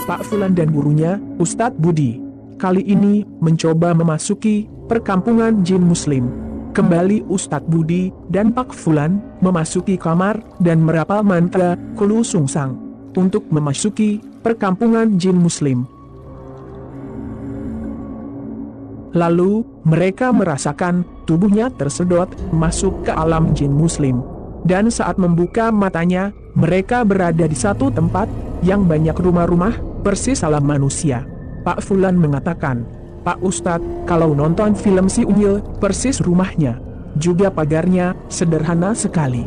Pak Fulan dan gurunya, Ustadz Budi, kali ini mencoba memasuki perkampungan jin muslim. Kembali Ustadz Budi dan Pak Fulan memasuki kamar dan merapal mantra Kulu Sungsang untuk memasuki perkampungan jin muslim. Lalu, mereka merasakan tubuhnya tersedot masuk ke alam jin muslim. Dan saat membuka matanya, mereka berada di satu tempat yang banyak rumah-rumah persis alam manusia. Pak Fulan mengatakan, "Pak Ustadz, kalau nonton film si Unyil, persis rumahnya. Juga pagarnya, sederhana sekali."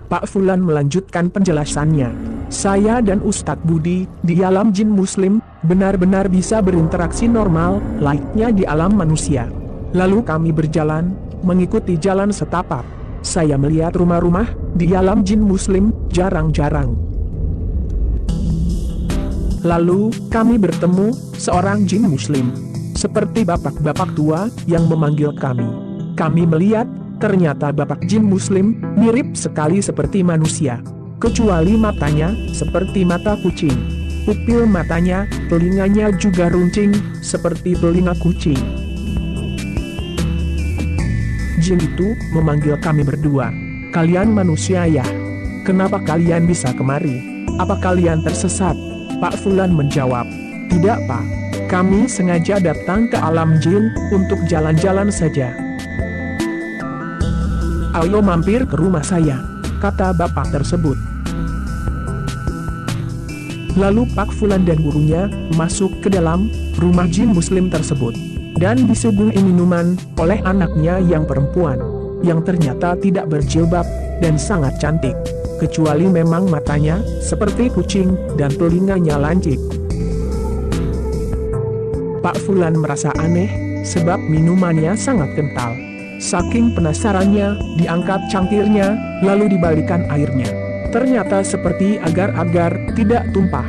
Pak Fulan melanjutkan penjelasannya. "Saya dan Ustadz Budi, di alam jin muslim, benar-benar bisa berinteraksi normal, layaknya di alam manusia. Lalu kami berjalan, mengikuti jalan setapak. Saya melihat rumah-rumah di alam jin muslim, jarang-jarang. Lalu, kami bertemu seorang jin muslim, seperti bapak-bapak tua yang memanggil kami. Kami melihat, ternyata bapak jin muslim mirip sekali seperti manusia, kecuali matanya seperti mata kucing. Pupil matanya, telinganya juga runcing, seperti telinga kucing. Jin itu memanggil kami berdua. 'Kalian manusia ya? Kenapa kalian bisa kemari? Apa kalian tersesat?' Pak Fulan menjawab, 'Tidak Pak. Kami sengaja datang ke alam jin untuk jalan-jalan saja. Ayo mampir ke rumah saya,' kata bapak tersebut. Lalu Pak Fulan dan gurunya masuk ke dalam rumah jin muslim tersebut, dan disuguhi minuman oleh anaknya yang perempuan, yang ternyata tidak berjilbab dan sangat cantik, kecuali memang matanya seperti kucing dan telinganya lancip. Pak Fulan merasa aneh, sebab minumannya sangat kental. Saking penasarannya, diangkat cangkirnya, lalu dibalikan airnya. Ternyata seperti agar-agar tidak tumpah.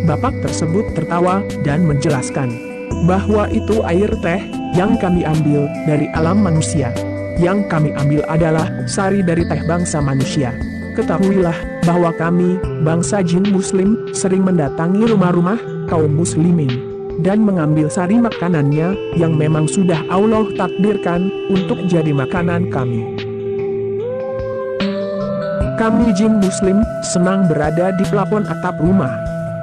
Bapak tersebut tertawa dan menjelaskan bahwa itu air teh yang kami ambil dari alam manusia. Yang kami ambil adalah sari dari teh bangsa manusia. Ketahuilah bahwa kami, bangsa jin muslim, sering mendatangi rumah-rumah kaum muslimin dan mengambil sari makanannya yang memang sudah Allah takdirkan untuk jadi makanan kami. Kami jin muslim senang berada di plafon atap rumah,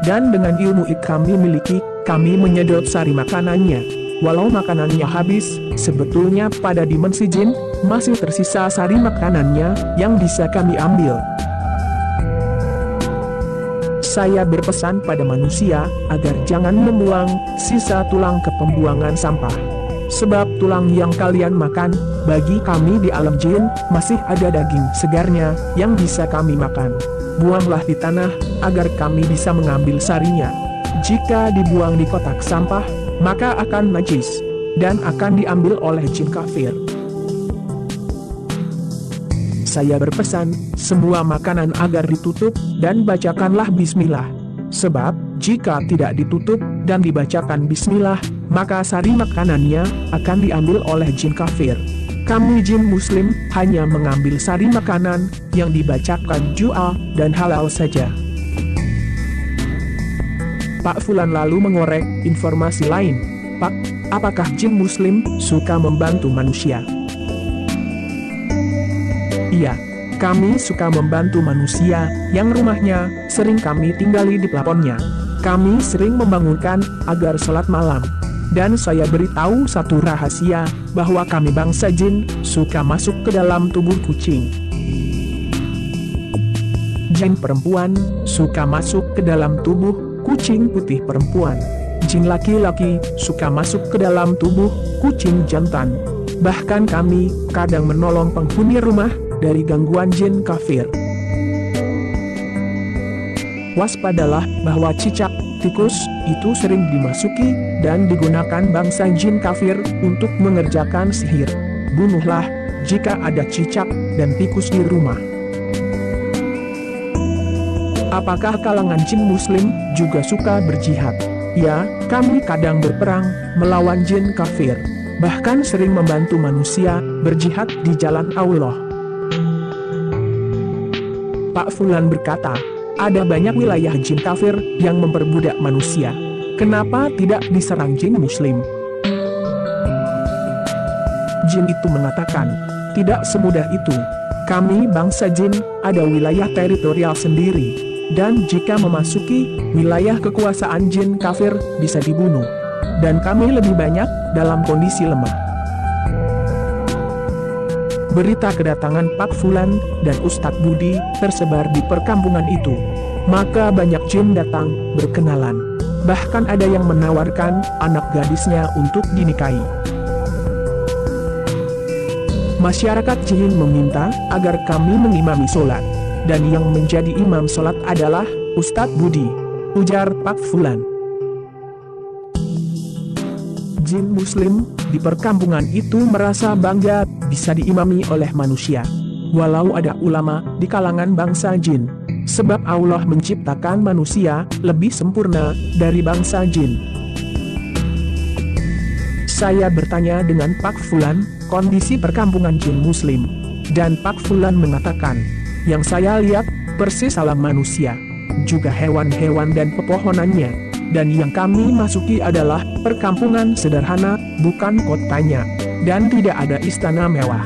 dan dengan ilmu yang kami miliki, kami menyedot sari makanannya. Walau makanannya habis, sebetulnya pada dimensi jin, masih tersisa sari makanannya yang bisa kami ambil. Saya berpesan pada manusia agar jangan membuang sisa tulang ke pembuangan sampah. Sebab tulang yang kalian makan, bagi kami di alam jin, masih ada daging segarnya yang bisa kami makan. Buanglah di tanah, agar kami bisa mengambil sarinya. Jika dibuang di kotak sampah, maka akan najis, dan akan diambil oleh jin kafir. Saya berpesan, semua makanan agar ditutup, dan bacakanlah bismillah. Sebab, jika tidak ditutup, dan dibacakan bismillah, maka sari makanannya akan diambil oleh jin kafir. Kami jin muslim hanya mengambil sari makanan yang dibacakan doa dan halal saja." Pak Fulan lalu mengorek informasi lain. "Pak, apakah jin muslim suka membantu manusia?" "Iya, kami suka membantu manusia yang rumahnya sering kami tinggali di plafonnya. Kami sering membangunkan agar sholat malam. Dan saya beritahu satu rahasia, bahwa kami bangsa jin suka masuk ke dalam tubuh kucing. Jin perempuan suka masuk ke dalam tubuh kucing putih perempuan. Jin laki-laki suka masuk ke dalam tubuh kucing jantan. Bahkan kami kadang menolong penghuni rumah dari gangguan jin kafir. Waspadalah bahwa cicak, tikus, itu sering dimasuki dan digunakan bangsa jin kafir untuk mengerjakan sihir. Bunuhlah jika ada cicak dan tikus di rumah." "Apakah kalangan jin muslim juga suka berjihad?" "Ya, kami kadang berperang melawan jin kafir. Bahkan sering membantu manusia berjihad di jalan Allah." Pak Fulan berkata, ada banyak wilayah jin kafir yang memperbudak manusia. Kenapa tidak diserang jin muslim? Jin itu mengatakan, tidak semudah itu. Kami bangsa jin ada wilayah teritorial sendiri, dan jika memasuki wilayah kekuasaan jin kafir bisa dibunuh. Dan kami lebih banyak dalam kondisi lemah. Berita kedatangan Pak Fulan dan Ustadz Budi tersebar di perkampungan itu. Maka banyak jin datang berkenalan. Bahkan ada yang menawarkan anak gadisnya untuk dinikahi. Masyarakat jin meminta agar kami mengimami sholat. Dan yang menjadi imam sholat adalah Ustadz Budi, ujar Pak Fulan. Jin muslim di perkampungan itu merasa bangga bisa diimami oleh manusia. Walau ada ulama di kalangan bangsa jin. Sebab Allah menciptakan manusia lebih sempurna dari bangsa jin. Saya bertanya dengan Pak Fulan, kondisi perkampungan jin muslim. Dan Pak Fulan mengatakan, yang saya lihat persis alam manusia. Juga hewan-hewan dan pepohonannya. Dan yang kami masuki adalah perkampungan sederhana, bukan kotanya. Dan tidak ada istana mewah.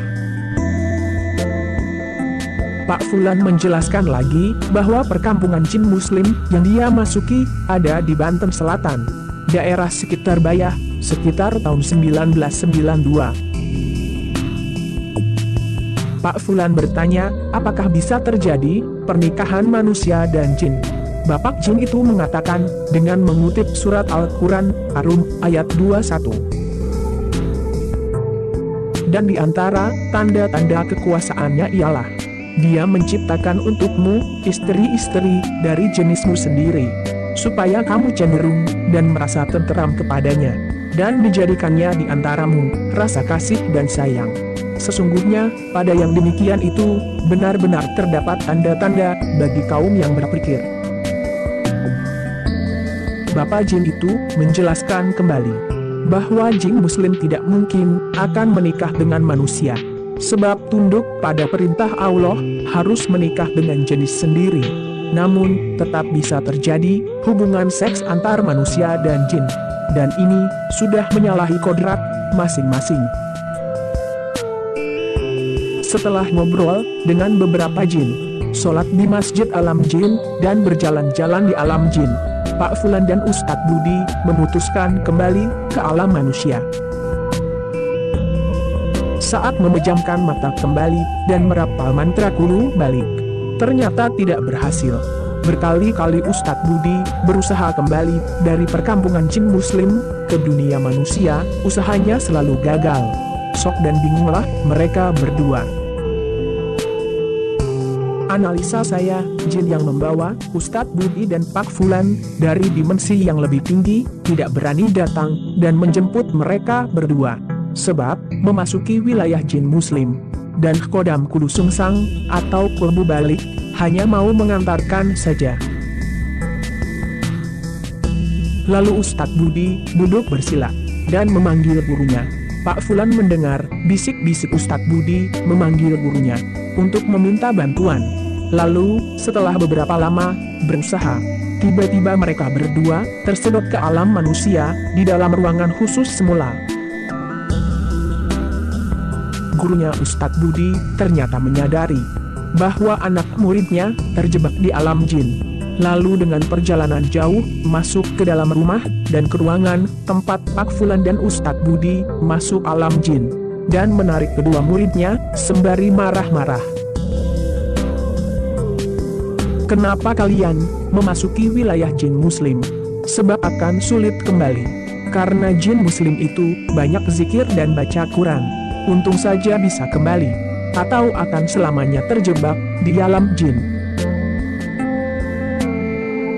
Pak Fulan menjelaskan lagi bahwa perkampungan jin muslim yang dia masuki ada di Banten Selatan, daerah sekitar Bayah, sekitar tahun 1992. Pak Fulan bertanya, apakah bisa terjadi pernikahan manusia dan jin? Bapak jin itu mengatakan dengan mengutip surat Al-Quran, Ar-Rum, ayat 21. Dan di antara tanda-tanda kekuasaannya ialah, Dia menciptakan untukmu istri-istri dari jenismu sendiri, supaya kamu cenderung dan merasa tenteram kepadanya, dan dijadikannya di antaramu rasa kasih dan sayang. Sesungguhnya, pada yang demikian itu, benar-benar terdapat tanda-tanda bagi kaum yang berpikir. Bapak jin itu menjelaskan kembali bahwa jin muslim tidak mungkin akan menikah dengan manusia. Sebab tunduk pada perintah Allah harus menikah dengan jenis sendiri. Namun, tetap bisa terjadi hubungan seks antar manusia dan jin. Dan ini sudah menyalahi kodrat masing-masing. Setelah ngobrol dengan beberapa jin, sholat di Masjid Alam Jin, dan berjalan-jalan di alam jin, Pak Fulan dan Ustadz Budi memutuskan kembali ke alam manusia. Saat memejamkan mata kembali dan merapal mantra kulu balik, ternyata tidak berhasil. Berkali-kali Ustadz Budi berusaha kembali dari perkampungan jin muslim ke dunia manusia, usahanya selalu gagal. Sok dan bingunglah mereka berdua. Analisa saya, jin yang membawa Ustadz Budi dan Pak Fulan dari dimensi yang lebih tinggi tidak berani datang dan menjemput mereka berdua. Sebab memasuki wilayah jin muslim dan kodam kudu sungsang atau kulbu balik hanya mau mengantarkan saja. Lalu Ustadz Budi duduk bersila dan memanggil gurunya. Pak Fulan mendengar bisik-bisik Ustadz Budi memanggil gurunya untuk meminta bantuan. Lalu, setelah beberapa lama berusaha, tiba-tiba mereka berdua tersedot ke alam manusia di dalam ruangan khusus semula. Gurunya Ustadz Budi ternyata menyadari bahwa anak muridnya terjebak di alam jin. Lalu dengan perjalanan jauh masuk ke dalam rumah dan ke ruangan tempat Pak Fulan dan Ustadz Budi masuk alam jin dan menarik kedua muridnya sembari marah-marah. Kenapa kalian memasuki wilayah jin muslim? Sebab akan sulit kembali. Karena jin muslim itu banyak zikir dan baca Quran. Untung saja bisa kembali. Atau akan selamanya terjebak di alam jin.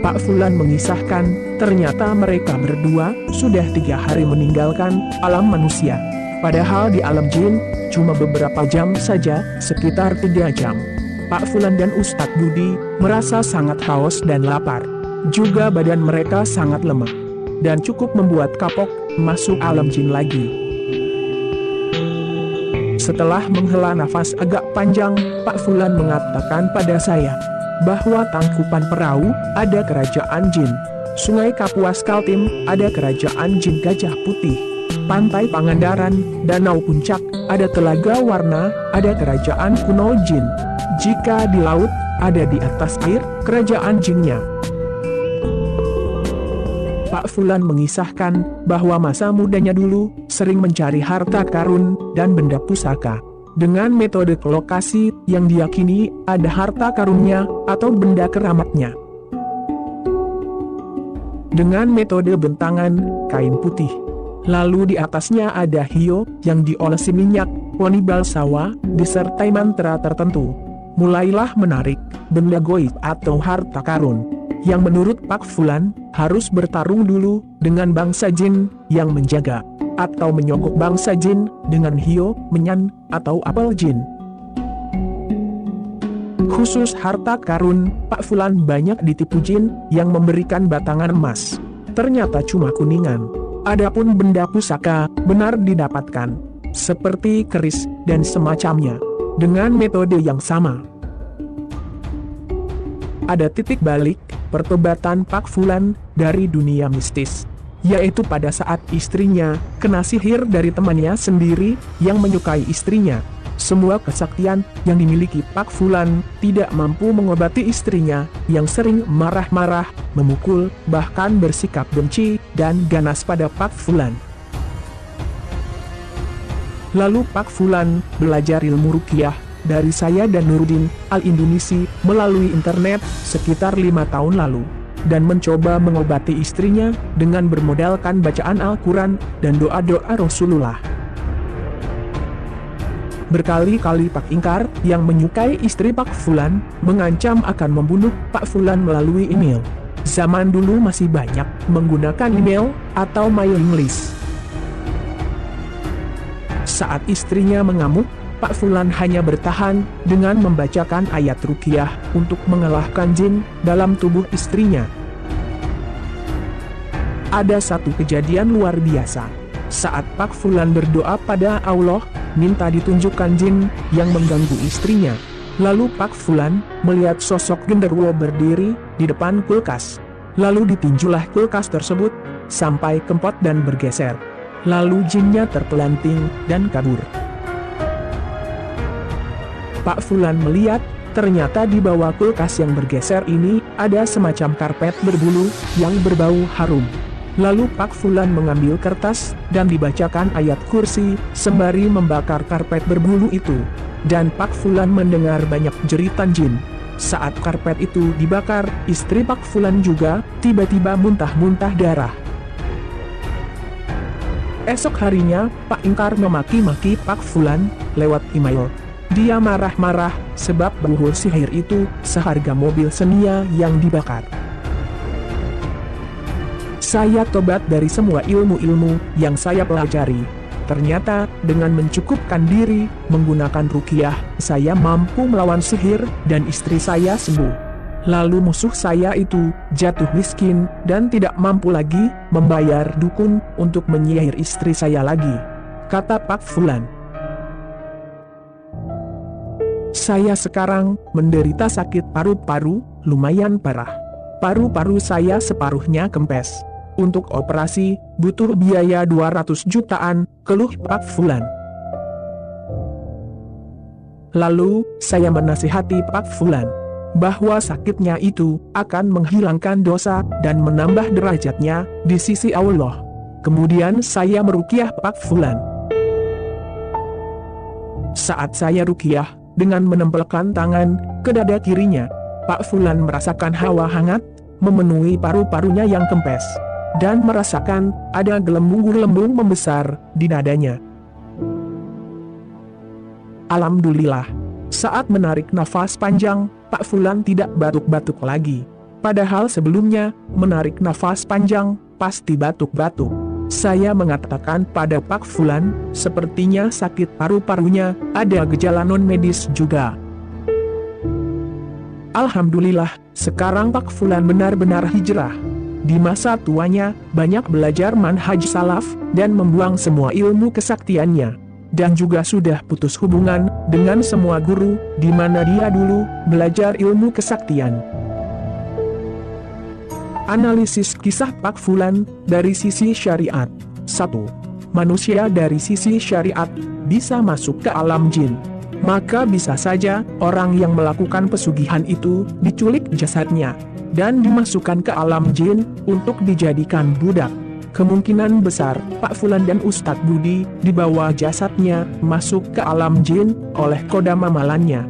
Pak Fulan mengisahkan, ternyata mereka berdua sudah 3 hari meninggalkan alam manusia. Padahal di alam jin, cuma beberapa jam saja, sekitar 3 jam. Pak Fulan dan Ustadz Budi merasa sangat haus dan lapar. Juga badan mereka sangat lemah. Dan cukup membuat kapok masuk alam jin lagi. Setelah menghela nafas agak panjang, Pak Fulan mengatakan pada saya, bahwa Tangkupan Perahu ada kerajaan jin. Sungai Kapuas Kaltim ada kerajaan jin Gajah Putih. Pantai Pangandaran, Danau Puncak, ada Telaga Warna, ada kerajaan kuno jin. Jika di laut, ada di atas air, kerajaan jinnya. Pak Fulan mengisahkan bahwa masa mudanya dulu sering mencari harta karun dan benda pusaka. Dengan metode kolokasi yang diyakini ada harta karunnya atau benda keramatnya. Dengan metode bentangan kain putih. Lalu di atasnya ada hiyo yang diolesi minyak, wangi balsawa, disertai mantra tertentu. Mulailah menarik benda goib atau harta karun. Yang menurut Pak Fulan, harus bertarung dulu dengan bangsa jin yang menjaga, atau menyogok bangsa jin dengan hiyo, menyan, atau apel jin. Khusus harta karun, Pak Fulan banyak ditipu jin yang memberikan batangan emas. Ternyata cuma kuningan. Adapun benda pusaka, benar didapatkan, seperti keris dan semacamnya, dengan metode yang sama. Ada titik balik pertobatan Pak Fulan dari dunia mistis, yaitu pada saat istrinya kena sihir dari temannya sendiri yang menyukai istrinya. Semua kesaktian yang dimiliki Pak Fulan tidak mampu mengobati istrinya yang sering marah-marah, memukul, bahkan bersikap benci dan ganas pada Pak Fulan. Lalu Pak Fulan belajar ilmu ruqyah dari saya dan Nurdin Al-Indonesi melalui internet sekitar 5 tahun lalu, dan mencoba mengobati istrinya dengan bermodalkan bacaan Al-Quran dan doa-doa Rasulullah. Berkali-kali Pak Ingkar yang menyukai istri Pak Fulan mengancam akan membunuh Pak Fulan melalui email. Zaman dulu masih banyak menggunakan email atau mailing list. Saat istrinya mengamuk, Pak Fulan hanya bertahan dengan membacakan ayat ruqyah untuk mengalahkan jin dalam tubuh istrinya. Ada satu kejadian luar biasa. Saat Pak Fulan berdoa pada Allah, minta ditunjukkan jin yang mengganggu istrinya. Lalu Pak Fulan melihat sosok genderuwo berdiri di depan kulkas. Lalu ditinjulah kulkas tersebut sampai kempot dan bergeser. Lalu jinnya terpelanting dan kabur. Pak Fulan melihat, ternyata di bawah kulkas yang bergeser ini, ada semacam karpet berbulu, yang berbau harum. Lalu Pak Fulan mengambil kertas, dan dibacakan ayat kursi, sembari membakar karpet berbulu itu. Dan Pak Fulan mendengar banyak jeritan jin. Saat karpet itu dibakar, istri Pak Fulan juga, tiba-tiba muntah-muntah darah. Esok harinya, Pak Ingkar memaki-maki Pak Fulan, lewat email. Dia marah-marah, sebab buhul sihir itu seharga mobil Xenia yang dibakar. Saya tobat dari semua ilmu-ilmu yang saya pelajari. Ternyata, dengan mencukupkan diri, menggunakan ruqyah, saya mampu melawan sihir, dan istri saya sembuh. Lalu musuh saya itu jatuh miskin, dan tidak mampu lagi membayar dukun untuk menyihir istri saya lagi, kata Pak Fulan. Saya sekarang menderita sakit paru-paru, lumayan parah. Paru-paru saya separuhnya kempes. Untuk operasi, butuh biaya 200 jutaan, keluh Pak Fulan. Lalu, saya menasihati Pak Fulan, bahwa sakitnya itu akan menghilangkan dosa dan menambah derajatnya di sisi Allah. Kemudian saya meruqyah Pak Fulan. Saat saya ruqyah, dengan menempelkan tangan ke dada kirinya, Pak Fulan merasakan hawa hangat memenuhi paru-parunya yang kempes, dan merasakan ada gelembung-gelembung membesar di dadanya. Alhamdulillah, saat menarik nafas panjang, Pak Fulan tidak batuk-batuk lagi. Padahal sebelumnya, menarik nafas panjang, pasti batuk-batuk. Saya mengatakan pada Pak Fulan, sepertinya sakit paru-parunya, ada gejala non-medis juga. Alhamdulillah, sekarang Pak Fulan benar-benar hijrah. Di masa tuanya, banyak belajar manhaj salaf, dan membuang semua ilmu kesaktiannya. dan juga sudah putus hubungan dengan semua guru di mana dia dulu belajar ilmu kesaktian. Analisis kisah Pak Fulan dari sisi syariat. 1. Manusia dari sisi syariat bisa masuk ke alam jin. Maka bisa saja orang yang melakukan pesugihan itu diculik jasadnya dan dimasukkan ke alam jin untuk dijadikan budak. Kemungkinan besar Pak Fulan dan Ustadz Budi dibawa jasadnya masuk ke alam jin oleh kodam amalannya.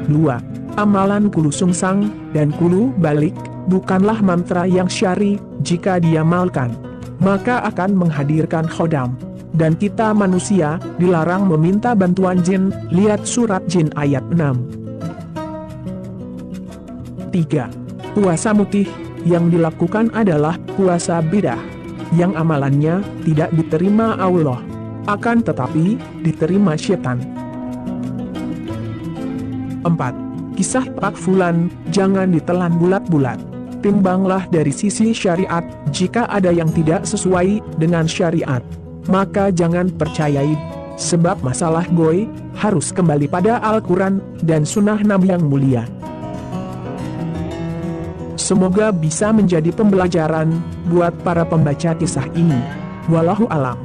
2. Amalan Kulu Sungsang dan Kulu Balik bukanlah mantra yang syar'i. Jika diamalkan, maka akan menghadirkan khodam. Dan kita manusia dilarang meminta bantuan jin. Lihat surat jin ayat 6. 3. Puasa mutih yang dilakukan adalah puasa bidah, yang amalannya tidak diterima Allah, akan tetapi diterima syaitan. 4. Kisah Pak Fulan jangan ditelan bulat-bulat. Timbanglah dari sisi syariat. Jika ada yang tidak sesuai dengan syariat, maka jangan percayai, sebab masalah goy harus kembali pada Al-Quran dan Sunnah Nabi yang mulia. Semoga bisa menjadi pembelajaran buat para pembaca kisah ini. Wallahu alam.